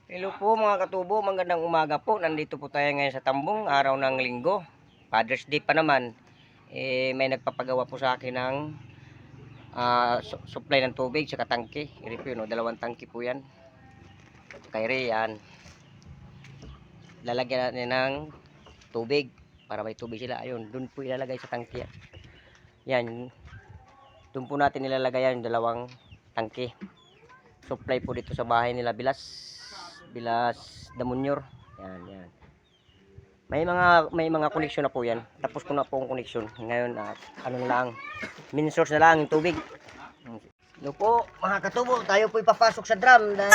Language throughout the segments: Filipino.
Hello po mga katubo, magandang umaga po. Nandito po tayo ngayon sa Tambong, araw ng Linggo. Father's Day pa naman. May nagpapagawa po sa akin ng supply ng tubig sa tangke. Ito po yun, dalawang tangke po yan. Kay Rian. Lalagyan natin ng tubig para may tubig sila. Ayun, dun po ilalagay sa tangke. Yan. Dun po natin ilalagay yan, dalawang tangke. Supply po dito sa bahay nila Bilas Damunyor. Yan. May mga connection na po yan. Tapos ko na po ang connection. Ngayon ano lang, main source na lang yung tubig. Hello po mga katubo, tayo po ipapasok sa drum dahil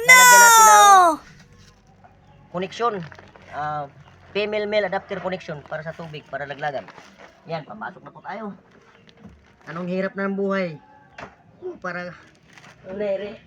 lalagyan natin ng connection. Female-male adapter connection para sa tubig, para laglagan. Yan, papasok na po tayo. Anong hirap na ng buhay. Para unere.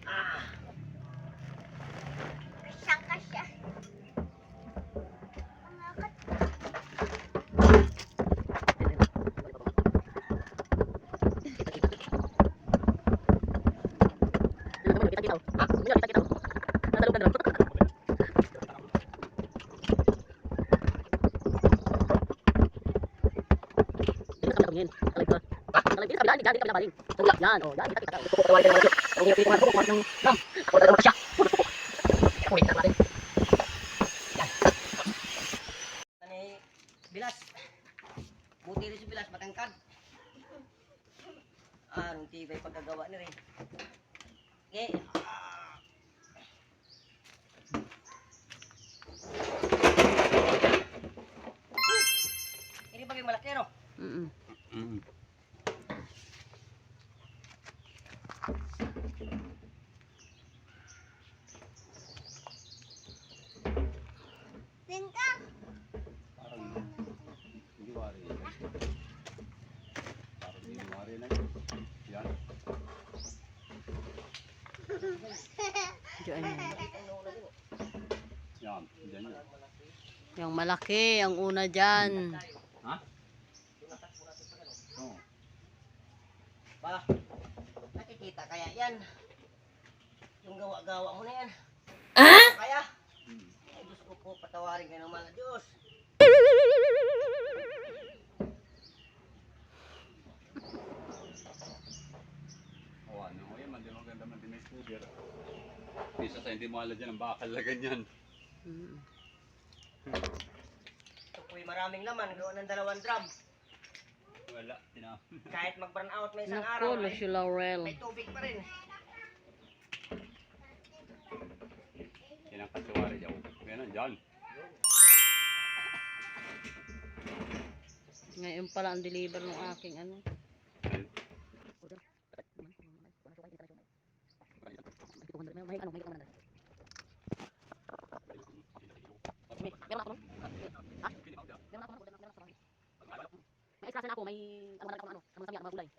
Yan, oh, yan, kita. Tawarin ka naman siya. Ang hirap dito mga bukok ng drum. Ako na naman siya. Kulit na natin. Yan. Ani, Bilas. Buti rin si Bilas, matangkad. Anong tibay pagkagawa ni rin. Okay. Ini bagay malaki, no? Yung malaki, ang una dyan. Ha? Ba, nakikita kaya yan? Yung gawa-gawa mo na yan. Kaya? Ay, Diyos ko po, patawarin kayo ng mga Diyos. Ano ko yan, hindi maganda man din may scooter. Isa sa hindi mo alam dyan ang bakal na ganyan. Ito po'y maraming laman, gawa ng 2 drum. Wala, Kahit mag-burn out may isang araw, Naku, si Laurel. may tubig pa rin. yan ang kasuwari dyan. Ganun dyan. Ngayon pala ang deliver ng aking ano. May iskasan ako, may ano, sama-sama mga gulay.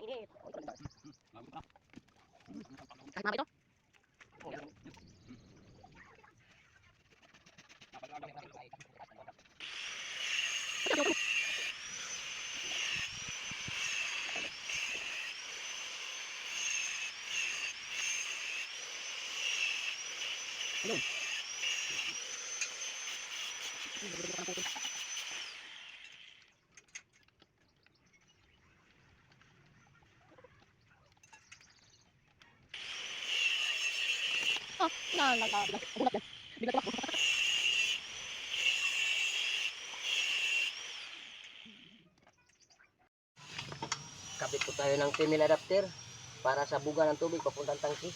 Init. Kahit mabito? Hello. Nagulat yan. Bigla tumakbo. Kapit po tayo ng female adapter para sa buga ng tubig papuntang tangki.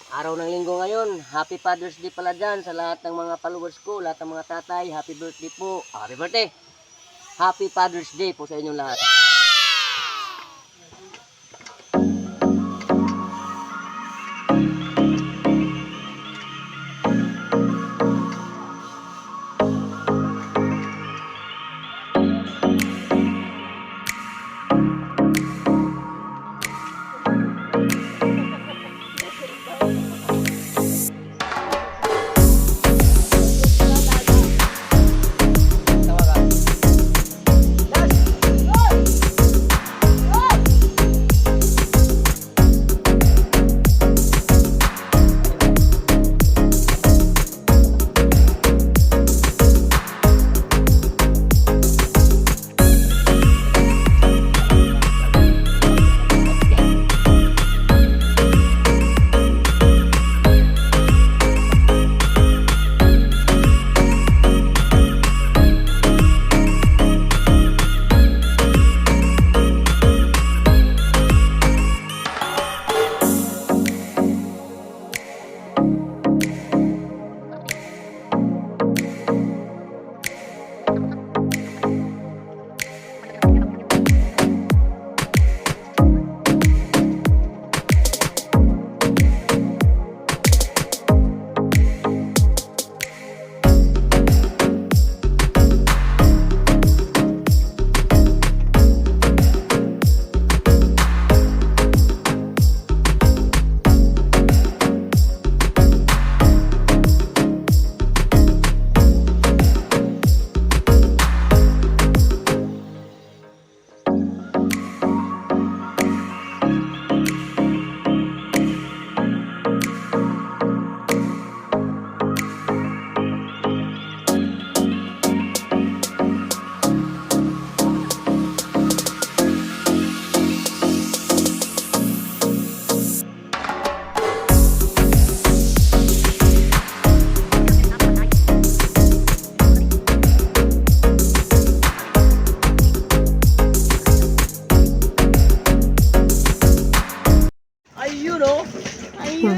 Araw ng Linggo ngayon. Happy Father's Day pala dyan sa lahat ng mga followers ko, lahat ng mga tatay. Happy birthday po. Happy birthday. Happy Father's Day po sa inyong lahat. Tawagan.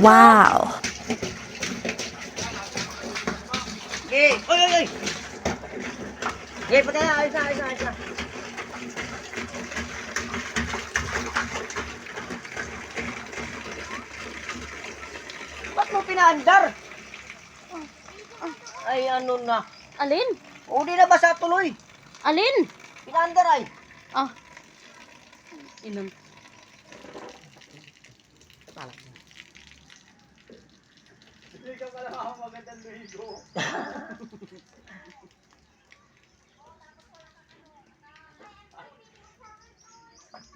Wow. Okay. Oy, oy, oy. Okay, patay na. Ayos na, ayos na, ayos na. Ba't mo pinaandar? Ay, ano na. Alin? O, di na ba sa tuloy? Alin? Pinaandar ay. Ah. Ilan? Hindi ka pala magandang ligo.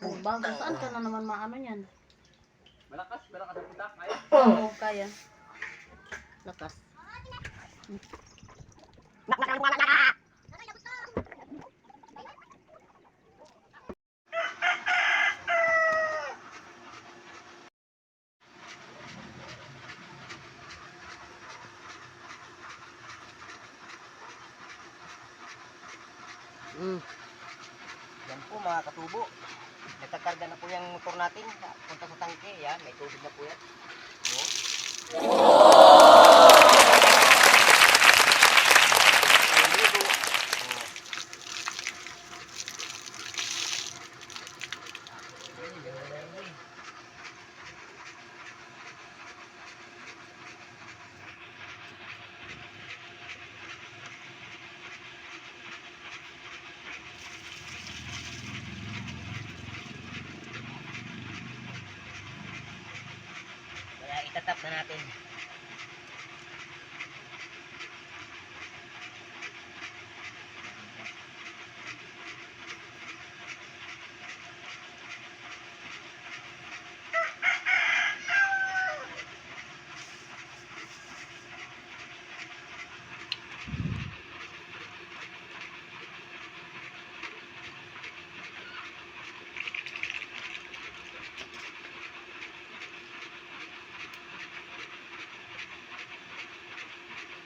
Oh, bago saan ka na naman maano yan? Malakas ang putak. Kaya. Oo, kaya. Lakas. Yan po mga katubo. Nagkakarga na po yung motor natin. Punta sa tangke. Yan, may tubig na po yan. Kaya itatap na natin.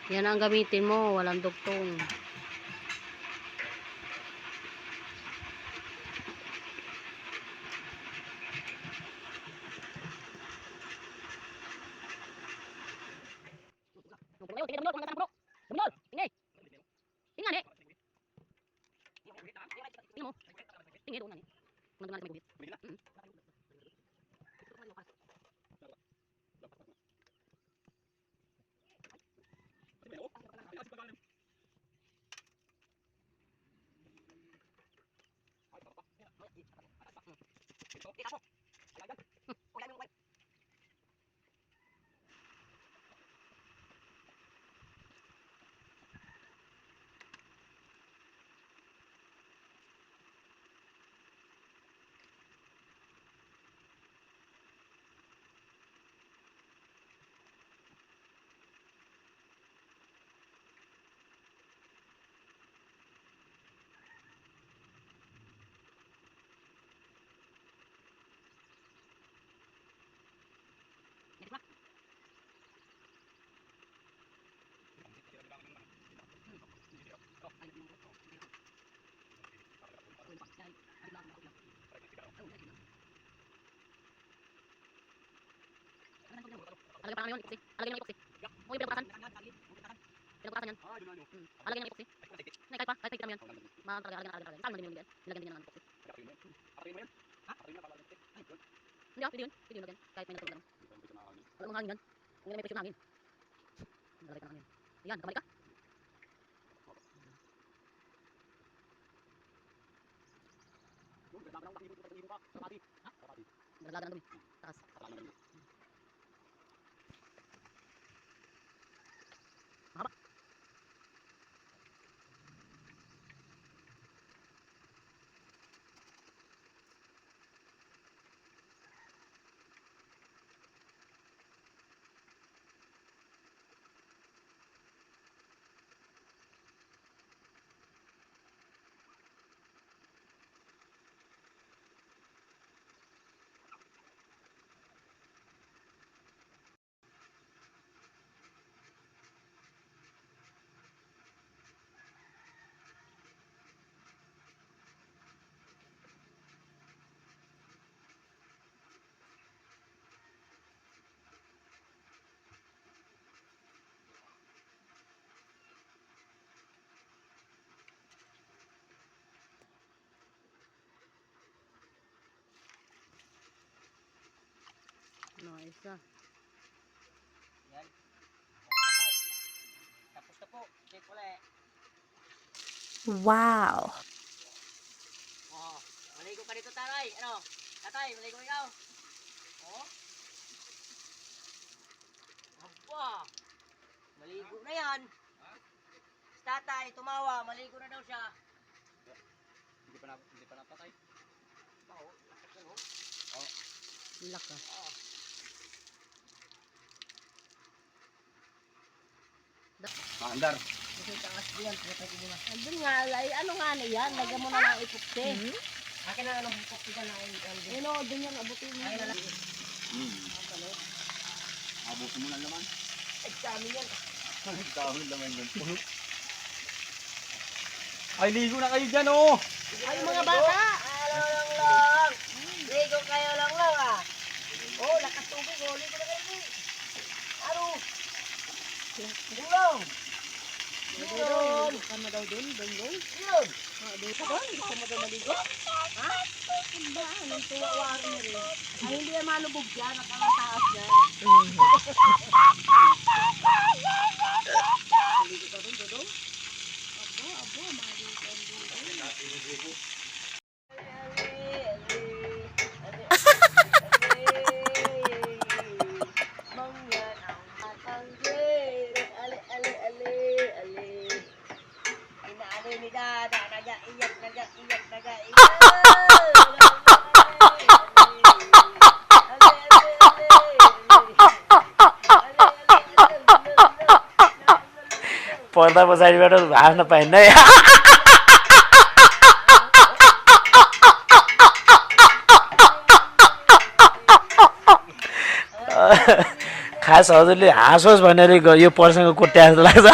Yan ang gamitin mo, walang dugtong. Alagyan pa lang yun, epoxy. Alagyan ng epoxy. O yung pinagbukasan. Pinagbukasan yan. Alagyan ng epoxy. Nay, kahit pa, kahit may kita mo yan. Mahal talaga, alagyan. Saan man din mo nilagyan? Nilagyan din yan ng epoxy. Hindi ah, pwede yun. Pwede yun lagyan. Kahit may natulog ganun. Wala mong hangin yan. Hindi na may presyo ng hangin. Nalagay ka ng hangin. Yan, kamali ka. Nalaglagan ng dumi. Taas. Mahaba. isa. Yan. Okay na po. Tapos na po. Check ulit. Wow. Oh, maligo ka dito, tatay. Ano? Tatay, maligo ikaw. Oh. Aba. Maligo na yan. Si tatay, tumawa. Maligo na daw siya. Hindi pa napatay. Oh, ano? Laka. Oh. Andar. Andun nga, ay, ano nga na yan? Lagyan mo na ng epoxy. Akin na lang hukok ko na yung kaldo. Ano, dun yan, abutin mo. Akin na lang. Abutin mo na naman. Ay, kami yan. Dahil naman yun. Ay, ligo na kayo dyan, oh! Ay, mga bata! Lang. Ligo kayo lang ah. Oh, lakas tubig. Oh, ligo na kayo. Ano? Dulong. Dulong. Ka na daw dun, dun. Yun. Doon ka doon, gusto mo doon maligo? Ha? Ba, anong tuwa-wari na rin. Ay, hindi yan malubog dyan, nakakataas dyan. Maligo ka doon, Dodong? Abo, maligo ka doon. पर्दा पछाडिबाट हाँस्न पाइन्न है खास हजुरले हाँसोस् भनेर यो प्रसङ्ग कोट्या जस्तो लाग्छ